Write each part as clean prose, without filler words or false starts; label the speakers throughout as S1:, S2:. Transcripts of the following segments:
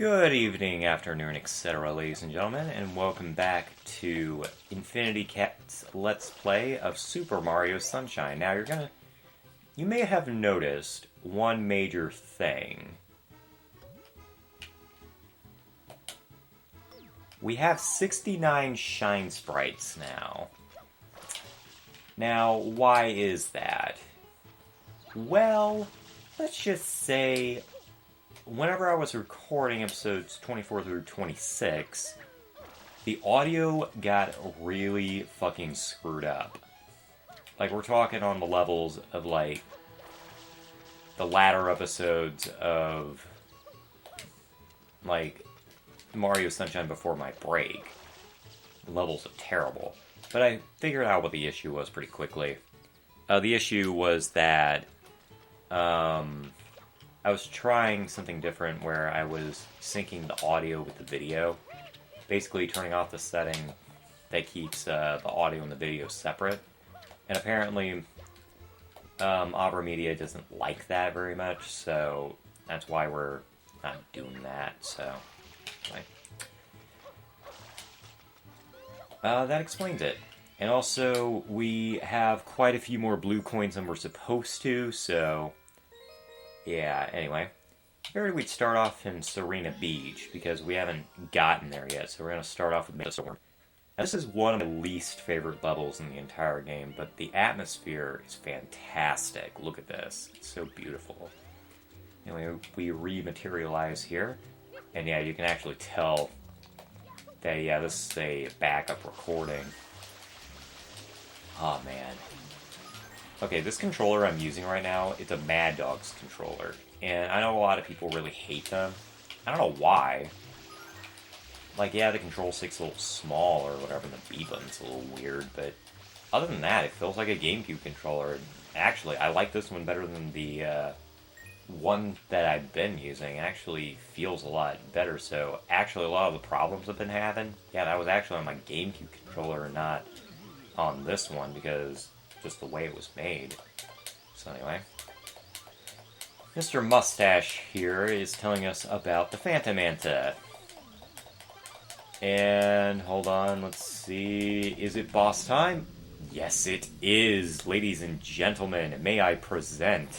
S1: Good evening, afternoon, etc., ladies and gentlemen, and welcome back to Infinity Cat's Let's Play of Super Mario Sunshine. Now, you may have noticed one major thing. We have 69 Shine Sprites now. Now, why is that? Well, let's just say, whenever I was recording episodes 24 through 26, the audio got really fucking screwed up. Like, we're talking on the levels of, like, the latter episodes of, like, Mario Sunshine before my break. The levels are terrible. But I figured out what the issue was pretty quickly. The issue was that, I was trying something different where I was syncing the audio with the video. Basically turning off the setting that keeps the audio and the video separate. And apparently, Avery Media doesn't like that very much, so that's why we're not doing that, so anyway. That explains it. And also, we have quite a few more blue coins than we're supposed to, so yeah, anyway. I figured we'd start off in Sirena Beach, because we haven't gotten there yet, so we're going to start off with Manta. This is one of my least favorite levels in the entire game, but the atmosphere is fantastic. Look at this. It's so beautiful. Anyway, we rematerialize here, and yeah, you can actually tell that, yeah, this is a backup recording. Oh, man. Okay, this controller I'm using right now, it's a Mad Dog's controller. And I know a lot of people really hate them. I don't know why. Like, yeah, the control stick's a little small or whatever, and the B button's a little weird, but other than that, it feels like a GameCube controller. Actually, I like this one better than the one that I've been using. It actually feels a lot better, so actually a lot of the problems I've been having, yeah, that was actually on my GameCube controller and not on this one, because just the way it was made. So anyway, Mr. Mustache here is telling us about the Phantom Manta. And, hold on, let's see, is it boss time? Yes, it is, ladies and gentlemen, may I present,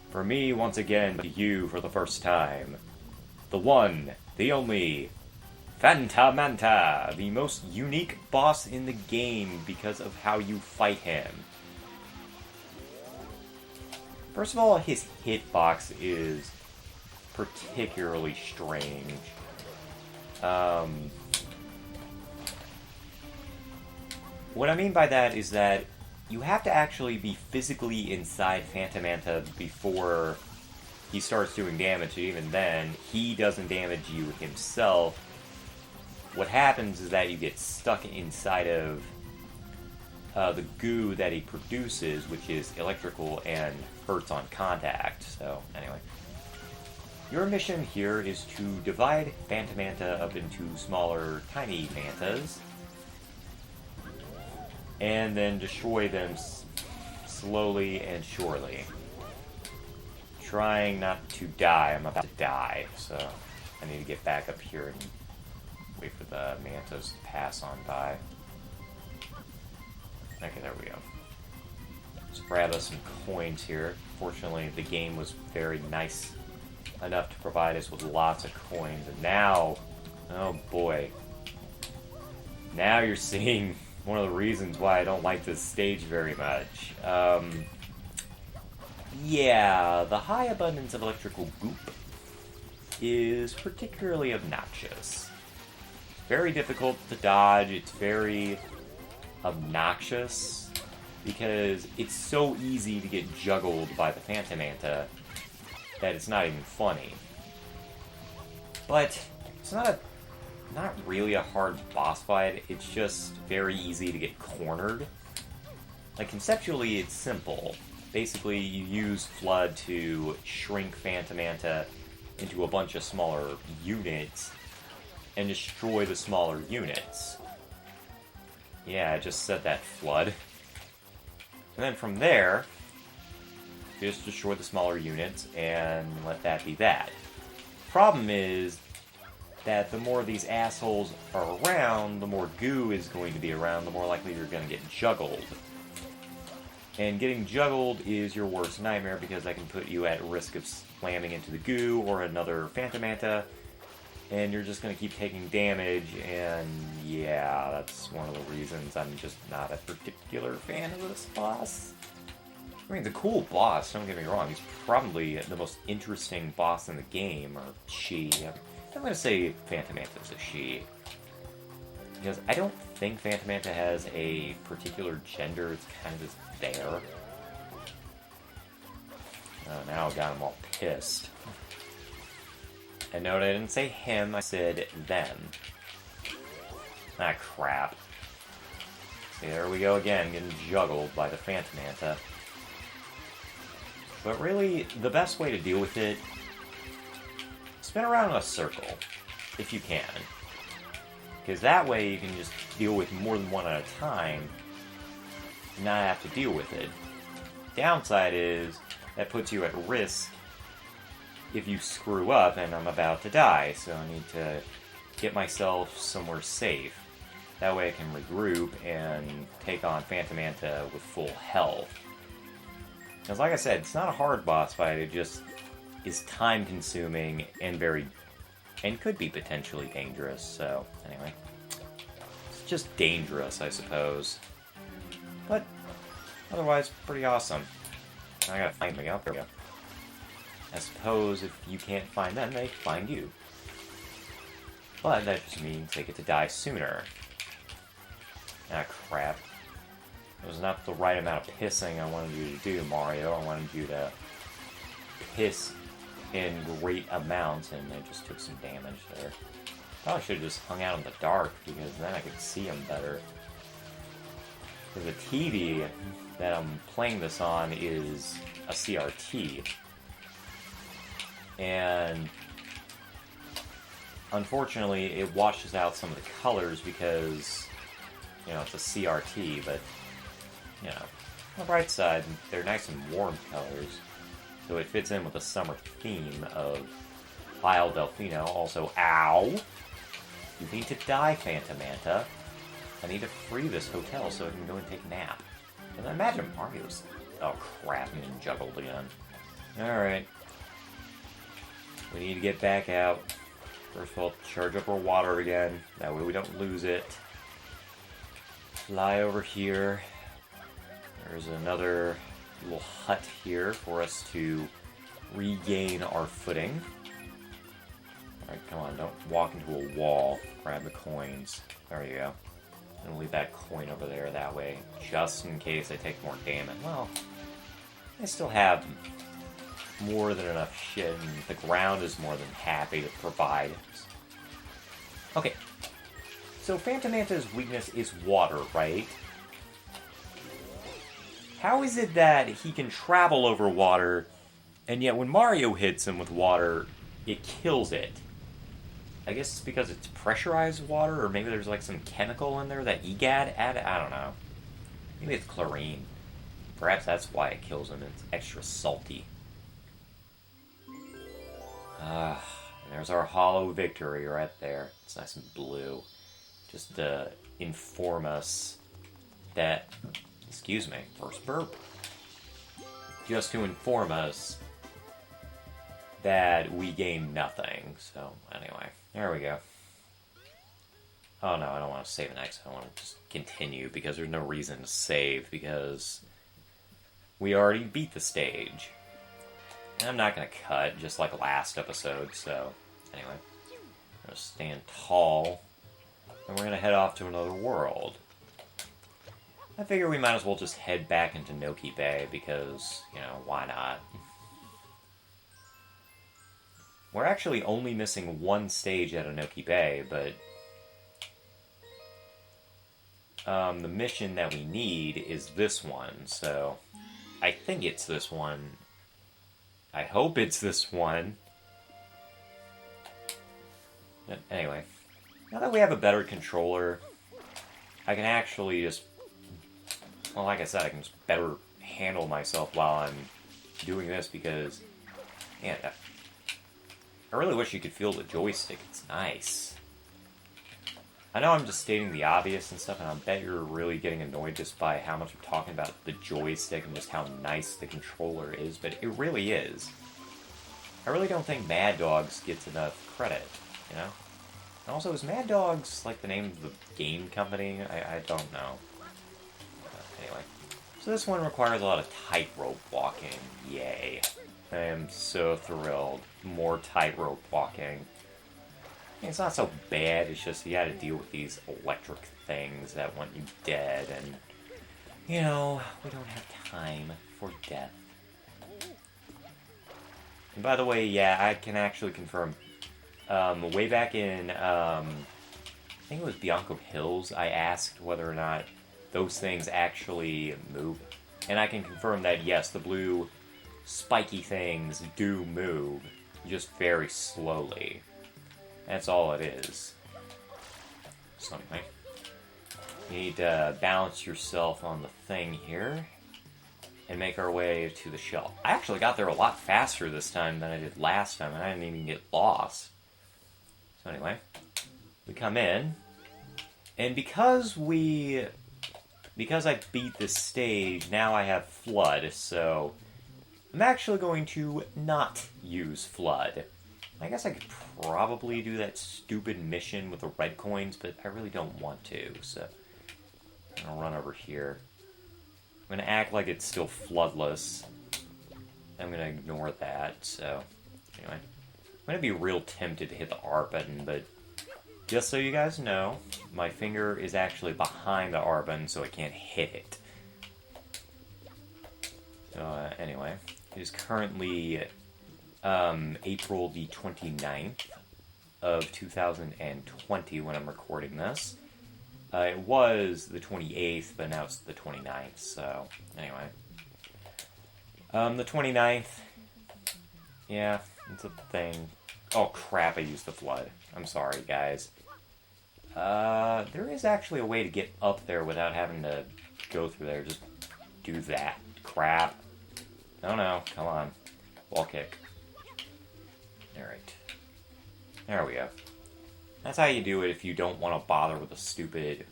S1: for me, once again, to you for the first time, the one, the only, Manta, the most unique boss in the game because of how you fight him. First of all, his hitbox is particularly strange. What I mean by that is that you have to actually be physically inside Phantom Manta before he starts doing damage, and even then, he doesn't damage you himself. What happens is that you get stuck inside of the goo that he produces, which is electrical and hurts on contact. So, anyway. Your mission here is to divide Phantom Manta up into smaller, tiny mantas, and then destroy them slowly and surely. Trying not to die. I'm about to die, so I need to get back up here and wait for the mantas to pass on by. Okay, there we go. Let's grab us some coins here. Fortunately, the game was very nice enough to provide us with lots of coins. And now, oh boy. Now you're seeing one of the reasons why I don't like this stage very much. Yeah, the high abundance of electrical goop is particularly obnoxious. Very difficult to dodge, it's very obnoxious, because it's so easy to get juggled by the Phantom Manta that it's not even funny. But it's not really a hard boss fight, it's just very easy to get cornered. Like, conceptually, it's simple. Basically, you use FLUDD to shrink Phantom Manta into a bunch of smaller units and destroy the smaller units. Yeah, I just said that, FLUDD. And then from there, just destroy the smaller units and let that be that. problem is that the more these assholes are around, the more goo is going to be around, the more likely you're going to get juggled. And getting juggled is your worst nightmare because that can put you at risk of slamming into the goo or another Phantom Manta, and you're just going to keep taking damage, and yeah, that's one of the reasons I'm just not a particular fan of this boss. I mean, the cool boss, don't get me wrong, he's probably the most interesting boss in the game, or she. I'm going to say Phantom Manta's a she. Because I don't think Phantom Manta has a particular gender, it's kind of just there. Oh, now I got him all pissed. And note I didn't say him, I said them. Ah, crap. See, there we go again, getting juggled by the Phantom Manta. But really, the best way to deal with it, spin around in a circle, if you can. Because that way you can just deal with more than one at a time, and not have to deal with it. Downside is, that puts you at risk if you screw up and I'm about to die, so I need to get myself somewhere safe. That way I can regroup and take on Phantom Manta with full health. Because like I said, it's not a hard boss fight, it just is time consuming and and could be potentially dangerous, so anyway. It's just dangerous, I suppose. But otherwise, pretty awesome. I gotta find them out there. I suppose if you can't find them, they find you. But that just means they get to die sooner. Ah, crap. It was not the right amount of pissing I wanted you to do, Mario. I wanted you to piss in great amounts, and I just took some damage there. Probably should have just hung out in the dark, because then I could see them better. Because the TV that I'm playing this on is a CRT. And unfortunately, it washes out some of the colors because, you know, it's a CRT, but, you know, on the bright side, they're nice and warm colors. So it fits in with the summer theme of Isle Delfino. Also, ow! You need to die, Phantom Manta. I need to free this hotel so I can go and take a nap. And I imagine Mario's... Oh crap, I'm getting juggled again. Alright. We need to get back out. First of all, charge up our water again. That way we don't lose it. Fly over here. There's another little hut here for us to regain our footing. Alright, come on, don't walk into a wall. Grab the coins. There you go. And leave that coin over there that way, just in case I take more damage. Well, I still have more than enough shit, and the ground is more than happy to provide. Okay, so Phantom Manta's weakness is water, right? How is it that he can travel over water, and yet when Mario hits him with water, it kills it? I guess it's because it's pressurized water, or maybe there's like some chemical in there that EGAD added? I don't know. Maybe it's chlorine. Perhaps that's why it kills him. It's extra salty. And there's our hollow victory right there. It's nice and blue. Just to inform us that... Excuse me, first burp. Just to inform us that we gain nothing. So, anyway, there we go. Oh no, I don't want to save next. I want to just continue because there's no reason to save because we already beat the stage. And I'm not going to cut, just like last episode, so anyway. I'm going to stand tall, and we're going to head off to another world. I figure we might as well just head back into Noki Bay, because, you know, why not? We're actually only missing one stage at Noki Bay, but the mission that we need is this one, so I think it's this one. I hope it's this one. But anyway, now that we have a better controller, I can actually just, well, like I said, I can just better handle myself while I'm doing this because, yeah, I really wish you could feel the joystick. It's nice. I know I'm just stating the obvious and stuff, and I bet you're really getting annoyed just by how much I'm talking about the joystick and just how nice the controller is, but it really is. I really don't think Mad Dogs gets enough credit, you know? And also, is Mad Dogs like the name of the game company? I don't know. Anyway. So this one requires a lot of tightrope walking. Yay. I am so thrilled. More tightrope walking. It's not so bad, it's just you gotta deal with these electric things that want you dead, and, you know, we don't have time for death. And by the way, yeah, I can actually confirm, way back in, I think it was Bianco Hills, I asked whether or not those things actually move, and I can confirm that, yes, the blue spiky things do move, just very slowly. That's all it is. So anyway, you need to balance yourself on the thing here and make our way to the shelf. I actually got there a lot faster this time than I did last time, and I didn't even get lost. So anyway, we come in, and because I beat this stage, now I have FLUDD, so I'm actually going to not use FLUDD. I guess I could probably do that stupid mission with the red coins, but I really don't want to, so I'm going to run over here. I'm going to act like it's still floodless. I'm going to ignore that, so anyway. I'm going to be real tempted to hit the R button, but just so you guys know, my finger is actually behind the R button, so I can't hit it. So anyway, it is currently April the 29th of 2020 when I'm recording this. It was the 28th, but now it's the 29th, so anyway. The 29th, yeah, it's a thing. Oh crap, I used the FLUDD. I'm sorry, guys. There is actually a way to get up there without having to go through there. Just do that. Crap. No, come on. Wall kick. Alright. There we go. That's how you do it if you don't want to bother with a stupid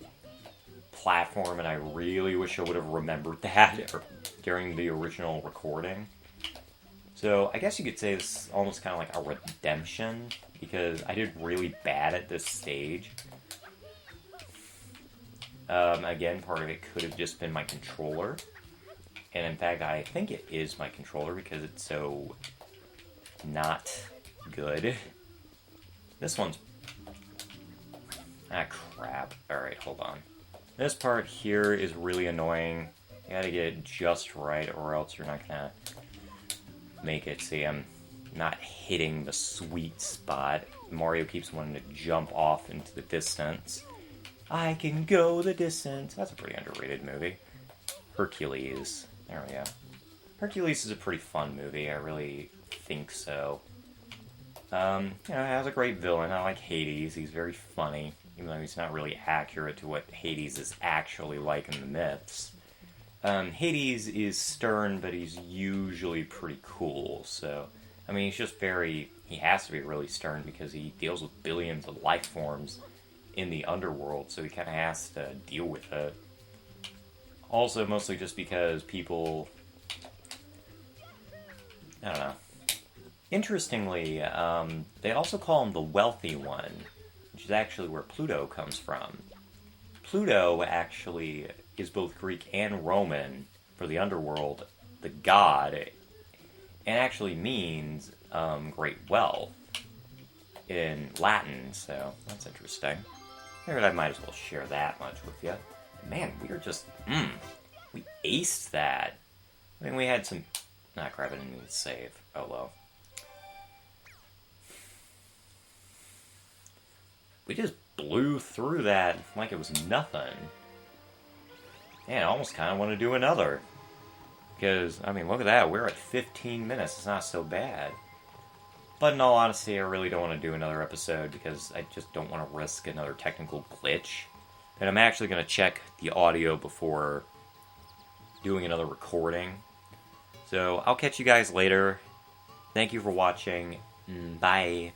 S1: platform, and I really wish I would have remembered that during the original recording. So, I guess you could say this is almost kind of like a redemption, because I did really bad at this stage. Again, part of it could have just been my controller. And in fact, I think it is my controller because it's so not good. This one's... ah, crap. Alright, hold on. This part here is really annoying. You gotta get it just right, or else you're not gonna make it. See, I'm not hitting the sweet spot. Mario keeps wanting to jump off into the distance. I can go the distance. That's a pretty underrated movie. Hercules. There we go. Hercules is a pretty fun movie. I really think so. You know, it has a great villain. I like Hades. He's very funny, even though he's not really accurate to what Hades is actually like in the myths. Hades is stern, but he's usually pretty cool, so... I mean, he's just very... he has to be really stern because he deals with billions of life forms in the underworld, so he kind of has to deal with it. Also, mostly just because people... I don't know. Interestingly, they also call him the Wealthy One, which is actually where Pluto comes from. Pluto actually is both Greek and Roman for the underworld, the god, and actually means great wealth in Latin, so that's interesting. Figured I might as well share that much with you. Man, we are just, we aced that. I mean, we had some, crap, I didn't need to save. Oh well. We just blew through that like it was nothing. Man, I almost kind of want to do another. Because, I mean, look at that. We're at 15 minutes. It's not so bad. But in all honesty, I really don't want to do another episode because I just don't want to risk another technical glitch. And I'm actually going to check the audio before doing another recording. So, I'll catch you guys later. Thank you for watching, Bye.